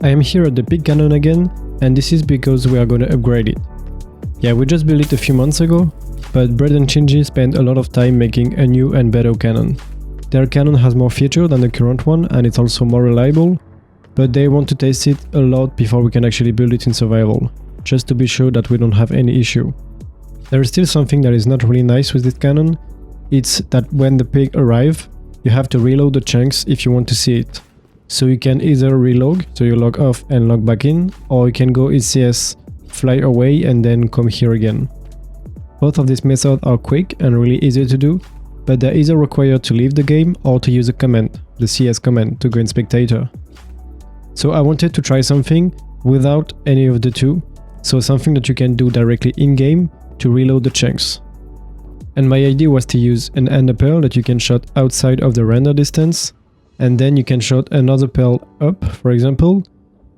I am here at the big cannon again, and this is because we are gonna upgrade it. Yeah, we just built it a few months ago, but Bread and Shinji spent a lot of time making a new and better cannon. Their cannon has more features than the current one, and it's also more reliable, but they want to test it a lot before we can actually build it in survival, just to be sure that we don't have any issue. There is still something that is not really nice with this cannon. It's that when the pig arrive, you have to reload the chunks if you want to see it. So you can either relog, so you log off and log back in, or you can go ECS, fly away and then come here again. Both of these methods are quick and really easy to do, but they're either required to leave the game or to use a command, the CS command, to go in spectator. So I wanted to try something without any of the two, so something that you can do directly in-game to reload the chunks. And my idea was to use an ender pearl that you can shot outside of the render distance, and then you can shot another pearl up, for example,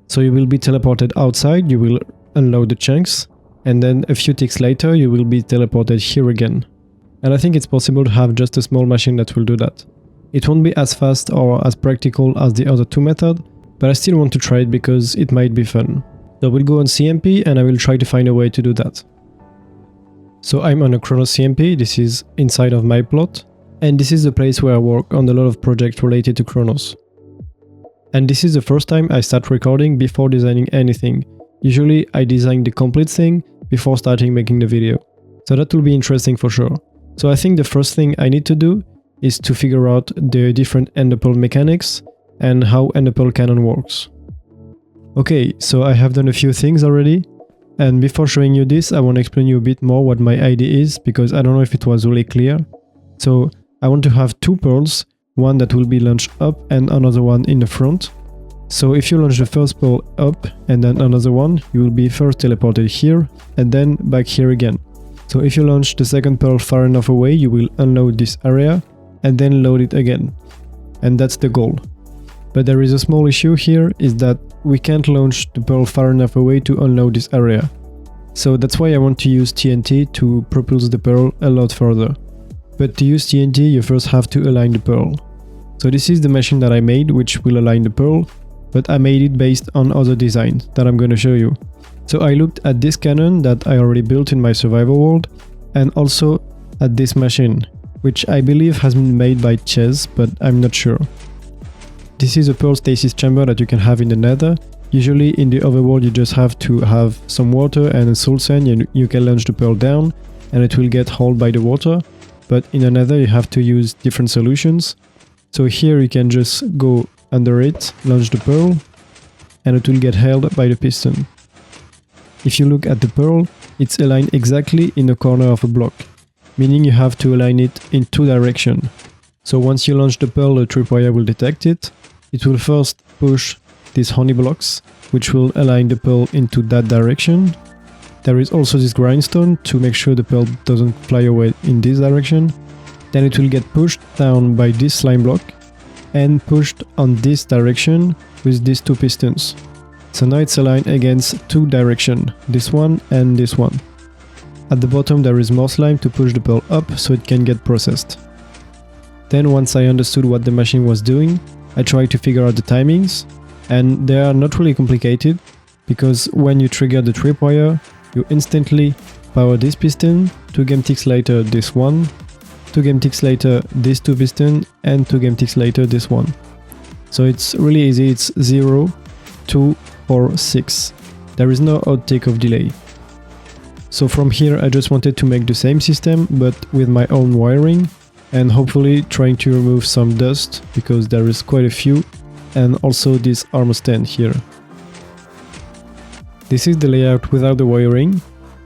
so you will be teleported outside, you will unload the chunks, and then a few ticks later you will be teleported here again. And I think it's possible to have just a small machine that will do that. It won't be as fast or as practical as the other two methods, but I still want to try it because it might be fun. So we'll go on CMP and I will try to find a way to do that. So I'm on a Chronos CMP, this is inside of my plot, and this is the place where I work on a lot of projects related to Chronos. And this is the first time I start recording before designing anything. Usually I design the complete thing before starting making the video. So that will be interesting for sure. So I think the first thing I need to do is to figure out the different ender pearl mechanics and how ender pearl cannon works. Okay, so I have done a few things already. And before showing you this, I want to explain you a bit more what my idea is, because I don't know if it was really clear. So I want to have two pearls, one that will be launched up and another one in the front. So if you launch the first pearl up and then another one, you will be first teleported here and then back here again. So if you launch the second pearl far enough away, you will unload this area and then load it again. And that's the goal. But there is a small issue here, is that we can't launch the pearl far enough away to unload this area. So that's why I want to use TNT to propulse the pearl a lot further. But to use TNT, you first have to align the pearl. So this is the machine that I made, which will align the pearl, but I made it based on other designs that I'm gonna show you. So I looked at this cannon that I already built in my survival world, and also at this machine, which I believe has been made by Chess, but I'm not sure. This is a pearl stasis chamber that you can have in the nether. Usually in the overworld you just have to have some water and a soul sand and you can launch the pearl down and it will get held by the water. But in the nether you have to use different solutions. So here you can just go under it, launch the pearl, and it will get held by the piston. If you look at the pearl, it's aligned exactly in the corner of a block, meaning you have to align it in two directions. So once you launch the pearl, the tripwire will detect it. It will first push these honey blocks, which will align the pearl into that direction. There is also this grindstone to make sure the pearl doesn't fly away in this direction. Then it will get pushed down by this slime block and pushed on this direction with these two pistons. So now it's aligned against two directions, this one and this one. At the bottom there is more slime to push the pearl up so it can get processed. Then once I understood what the machine was doing, I tried to figure out the timings, and they are not really complicated, because when you trigger the tripwire, you instantly power this piston, 2 game ticks later this one, 2 game ticks later this two piston, and 2 game ticks later this one. So it's really easy, it's 0, 2, or 6. There is no odd tick of delay. So from here I just wanted to make the same system but with my own wiring, and hopefully trying to remove some dust, because there is quite a few, and also this armor stand here. This is the layout without the wiring.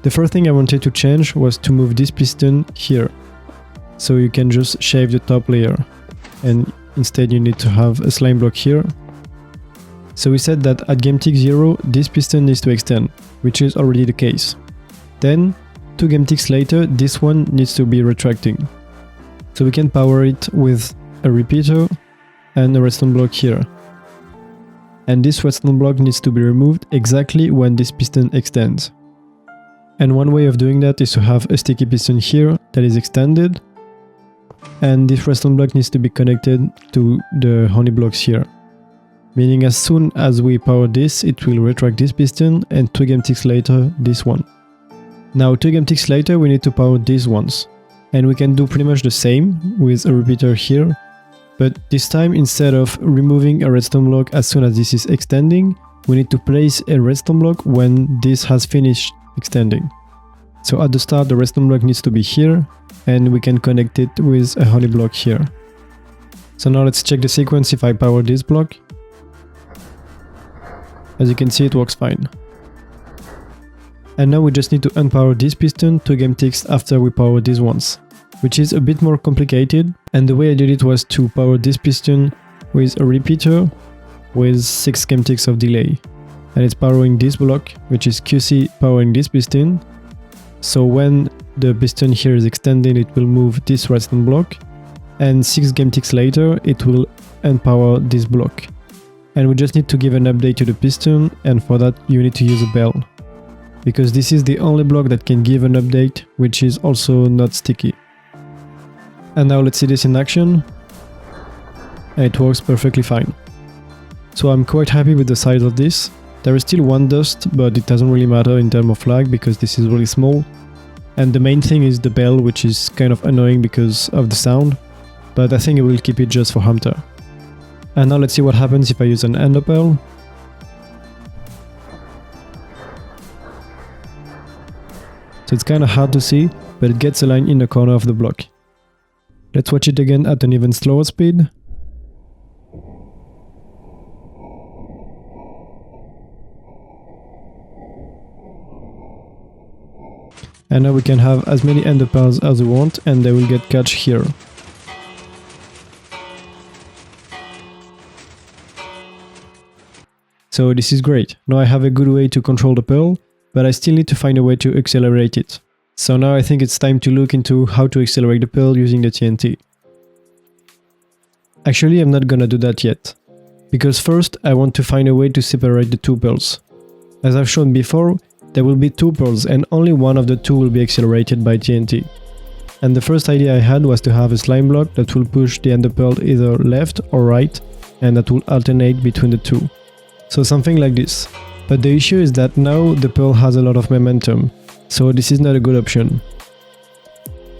The first thing I wanted to change was to move this piston here, so you can just shave the top layer, and instead you need to have a slime block here. So we said that at game tick 0 this piston needs to extend, which is already the case. Then 2 game ticks later this one needs to be retracting. So we can power it with a repeater and a redstone block here. And this redstone block needs to be removed exactly when this piston extends. And one way of doing that is to have a sticky piston here that is extended, and this redstone block needs to be connected to the honey blocks here. meaning as soon as we power this, it will retract this piston, and 2 game ticks later, this one. Now 2 game ticks later, we need to power these ones. And we can do pretty much the same with a repeater here, but this time instead of removing a redstone block as soon as this is extending, we need to place a redstone block when this has finished extending. So at the start the redstone block needs to be here, and we can connect it with a honey block here. So now let's check the sequence if I power this block. As you can see, it works fine. And now we just need to unpower this piston 2 game ticks after we power these ones, which is a bit more complicated, and the way I did it was to power this piston with a repeater with 6 game ticks of delay. And it's powering this block, which is QC powering this piston. So when the piston here is extending, it will move this redstone block, and 6 game ticks later it will unpower this block. And we just need to give an update to the piston, and for that you need to use a bell, because this is the only block that can give an update, which is also not sticky. And now let's see this in action, and it works perfectly fine. So I'm quite happy with the size of this. There is still one dust, but it doesn't really matter in terms of lag because this is really small. And the main thing is the bell, which is kind of annoying because of the sound, but I think I will keep it just for Hunter. And now let's see what happens if I use an ender pearl. So it's kinda hard to see, but it gets a line in the corner of the block. Let's watch it again at an even slower speed. And now we can have as many ender pearls as we want, and they will get catch here. So this is great. Now I have a good way to control the pearl, but I still need to find a way to accelerate it. So now I think it's time to look into how to accelerate the pearl using the TNT. Actually, I'm not gonna do that yet, because first I want to find a way to separate the 2 pearls. As I've shown before, there will be 2 pearls and only one of the 2 will be accelerated by TNT. And the first idea I had was to have a slime block that will push the ender pearl either left or right, and that will alternate between the 2. So something like this. But the issue is that now the pearl has a lot of momentum, so this is not a good option.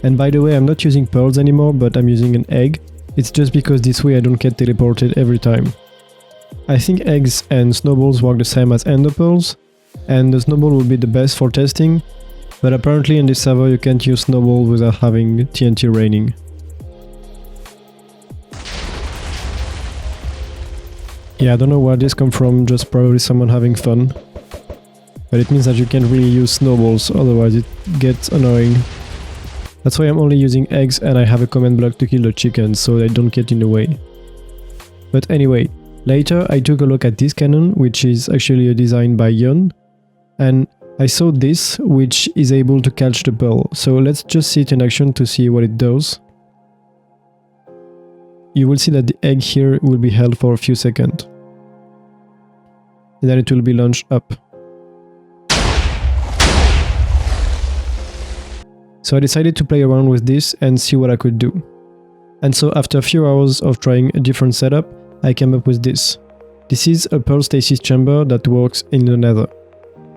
And by the way, I'm not using pearls anymore, but I'm using an egg. It's just because this way I don't get teleported every time. I think eggs and snowballs work the same as ender pearls, and the snowball will be the best for testing, but apparently in this server you can't use snowball without having TNT raining. Yeah, I don't know where this come from, just probably someone having fun. But it means that you can't really use snowballs, otherwise it gets annoying. That's why I'm only using eggs, and I have a command block to kill the chickens so they don't get in the way. But anyway, later I took a look at this cannon, which is actually a design by Yon, and I saw this, which is able to catch the pearl. So let's just see it in action to see what it does. You will see that the egg here will be held for a few seconds. And then it will be launched up. So I decided to play around with this and see what I could do. And so after a few hours of trying a different setup, I came up with this. This is a pearl stasis chamber that works in the nether.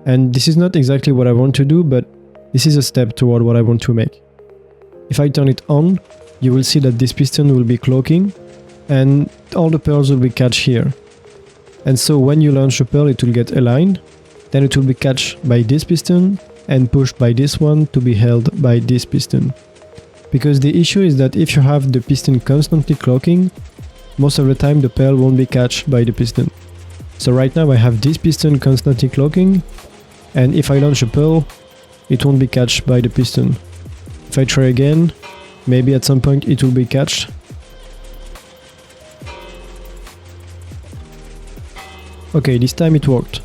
And this is not exactly what I want to do, but this is a step toward what I want to make. If I turn it on, you will see that this piston will be cloaking, and all the pearls will be catch here. And so when you launch a pearl, it will get aligned, then it will be catched by this piston, and pushed by this one to be held by this piston. Because the issue is that if you have the piston constantly cloaking, most of the time the pearl won't be catched by the piston. So right now I have this piston constantly cloaking, and if I launch a pearl, it won't be catched by the piston. If I try again, maybe at some point it will be catched. Okay, this time it worked.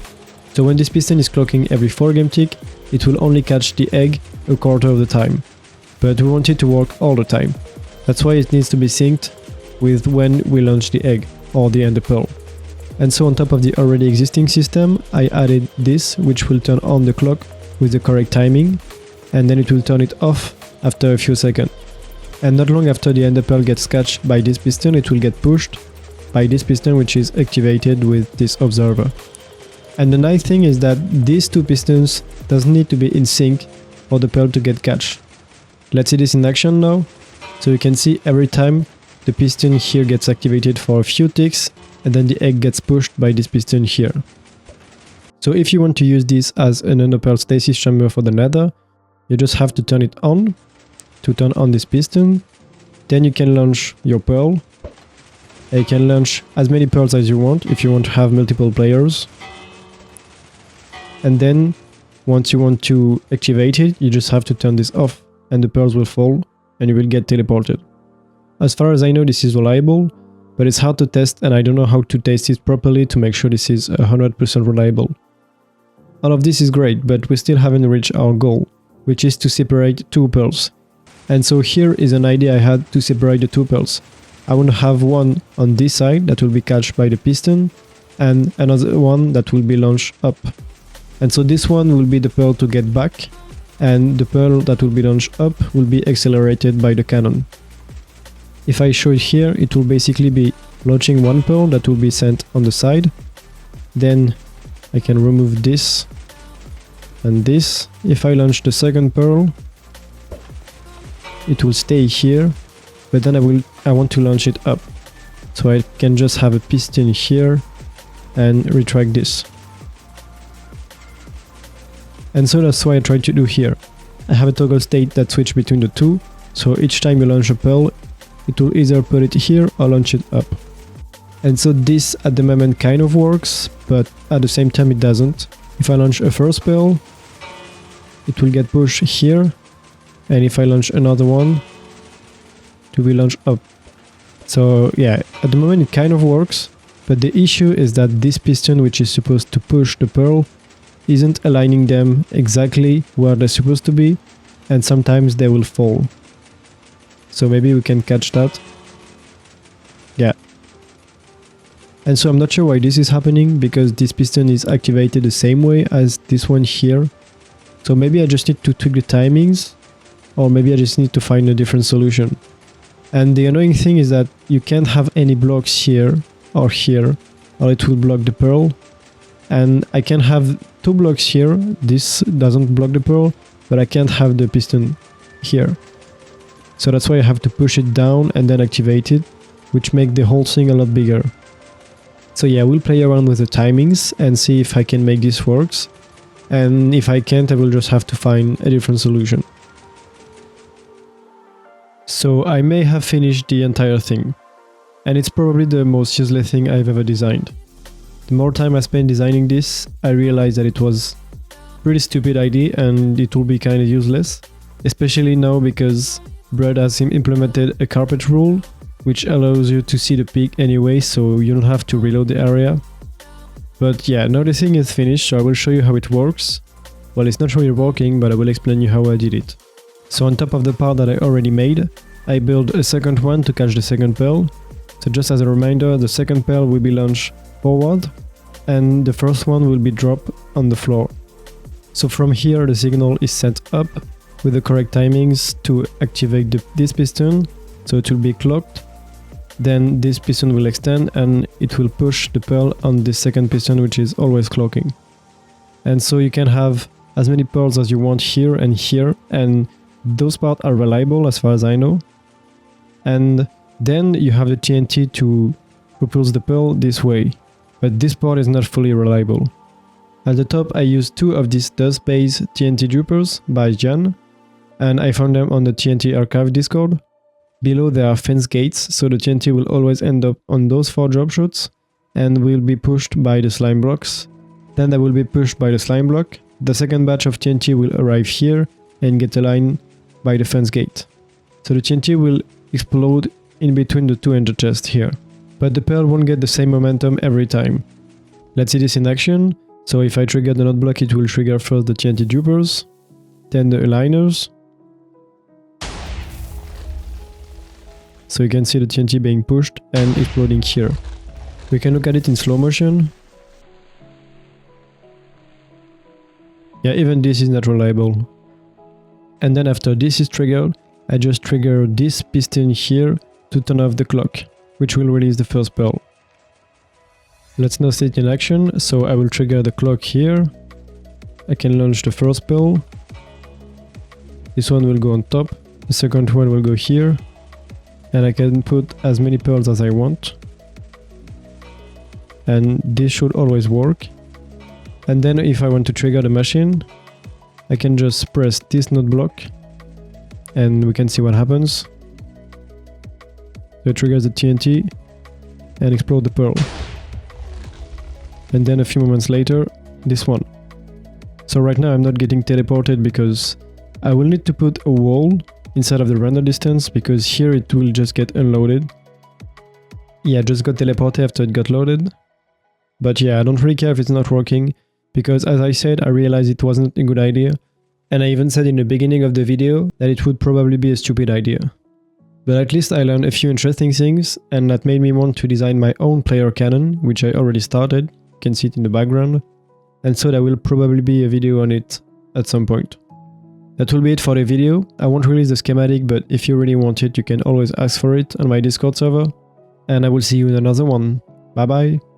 So when this piston is clocking every 4 game tick, it will only catch the egg a quarter of the time. But we want it to work all the time. That's why it needs to be synced with when we launch the egg or the ender pearl. And so on top of the already existing system, I added this, which will turn on the clock with the correct timing, and then it will turn it off after a few seconds. And not long after the ender pearl gets catched by this piston, it will get pushed, by this piston, which is activated with this observer. And the nice thing is that these two pistons doesn't need to be in sync for the pearl to get catch. Let's see this in action now. So you can see every time the piston here gets activated for a few ticks, and then the egg gets pushed by this piston here. So if you want to use this as an endopearl stasis chamber for the nether, you just have to turn it on, to turn on this piston. Then you can launch your pearl. You can launch as many pearls as you want if you want to have multiple players. And then once you want to activate it, you just have to turn this off and the pearls will fall and you will get teleported. As far as I know, this is reliable, but it's hard to test and I don't know how to test it properly to make sure this is 100% reliable. All of this is great, but we still haven't reached our goal, which is to separate two pearls. And so here is an idea I had to separate the two pearls. I want to have one on this side that will be catched by the piston and another one that will be launched up. And so this one will be the pearl to get back, and the pearl that will be launched up will be accelerated by the cannon. If I show it here, it will basically be launching one pearl that will be sent on the side. Then I can remove this and this. If I launch the second pearl, it will stay here, but then I want to launch it up. So I can just have a piston here and retract this. And so that's what I tried to do here. I have a toggle state that switches between the two, so each time you launch a pearl, it will either put it here or launch it up. And so this at the moment kind of works, but at the same time it doesn't. If I launch a first pearl, it will get pushed here, and if I launch another one, it will be launched up. So yeah, at the moment it kind of works, but the issue is that this piston, which is supposed to push the pearl, isn't aligning them exactly where they're supposed to be, and sometimes they will fall. So maybe we can catch that. Yeah. And so I'm not sure why this is happening, because this piston is activated the same way as this one here. So maybe I just need to tweak the timings, or maybe I just need to find a different solution. And the annoying thing is that you can't have any blocks here, or it will block the pearl. And I can have two blocks here, this doesn't block the pearl, but I can't have the piston here. So that's why I have to push it down and then activate it, which makes the whole thing a lot bigger. So yeah, we'll play around with the timings and see if I can make this works. And if I can't, I will just have to find a different solution. So I may have finished the entire thing, and it's probably the most useless thing I've ever designed. The more time I spent designing this, I realized that it was a pretty stupid idea and it will be kind of useless, especially now because Bread has implemented a carpet rule, which allows you to see the peak anyway, so you don't have to reload the area. But yeah, now the thing is finished, so I will show you how it works. Well, it's not really working, but I will explain you how I did it. So on top of the part that I already made, I built a second one to catch the second pearl. So just as a reminder, the second pearl will be launched forward and the first one will be dropped on the floor. So from here the signal is set up with the correct timings to activate this piston, so it will be clocked. Then this piston will extend and it will push the pearl on the second piston, which is always clocking. And so you can have as many pearls as you want here, and those parts are reliable as far as I know. And then you have the TNT to propulse the pearl this way, but this part is not fully reliable. At the top I used two of these dust-based TNT droppers by Jan, and I found them on the TNT archive Discord. Below there are fence gates, so the TNT will always end up on those 4 drop shots and will be pushed by the slime blocks. Then they will be pushed by the slime block. The second batch of TNT will arrive here and get aligned by the fence gate. So the TNT will explode in between the two ender chests here. But the pearl won't get the same momentum every time. Let's see this in action. So if I trigger the node block, it will trigger first the TNT droppers, then the aligners. So you can see the TNT being pushed and exploding here. We can look at it in slow motion. Yeah, even this is not reliable. And then after this is triggered, I just trigger this piston here to turn off the clock, which will release the first pearl. Let's now see it in action. So I will trigger the clock here. I can launch the first pearl. This one will go on top. The second one will go here. And I can put as many pearls as I want. And this should always work. And then if I want to trigger the machine, I can just press this node block and we can see what happens. So it triggers the TNT and explode the pearl. And then a few moments later, this one. So right now I'm not getting teleported because I will need to put a wall inside of the render distance because here it will just get unloaded. Yeah, I just got teleported after it got loaded. But yeah, I don't really care if it's not working because as I said, I realized it wasn't a good idea. And I even said in the beginning of the video that it would probably be a stupid idea. But at least I learned a few interesting things and that made me want to design my own player cannon, which I already started. You can see it in the background. And so there will probably be a video on it at some point. That will be it for the video. I won't release the schematic, but if you really want it, you can always ask for it on my Discord server. And I will see you in another one. Bye bye!